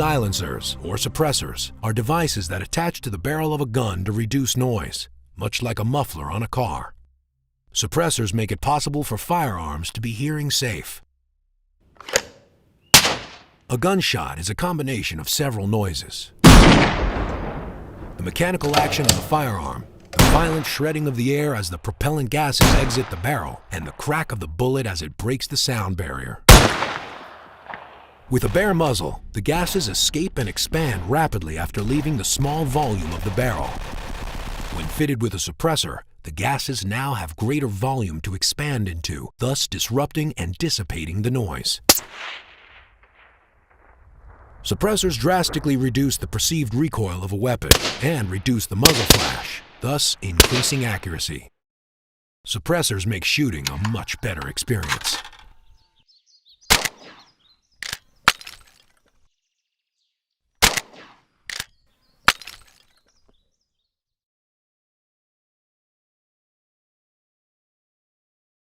Silencers, or suppressors, are devices that attach to the barrel of a gun to reduce noise, much like a muffler on a car. Suppressors make it possible for firearms to be hearing safe. A gunshot is a combination of several noises. The mechanical action of the firearm, the violent shredding of the air as the propellant gases exit the barrel, and the crack of the bullet as it breaks the sound barrier. With a bare muzzle, the gases escape and expand rapidly after leaving the small volume of the barrel. When fitted with a suppressor, the gases now have greater volume to expand into, thus disrupting and dissipating the noise. Suppressors drastically reduce the perceived recoil of a weapon and reduce the muzzle flash, thus increasing accuracy. Suppressors make shooting a much better experience.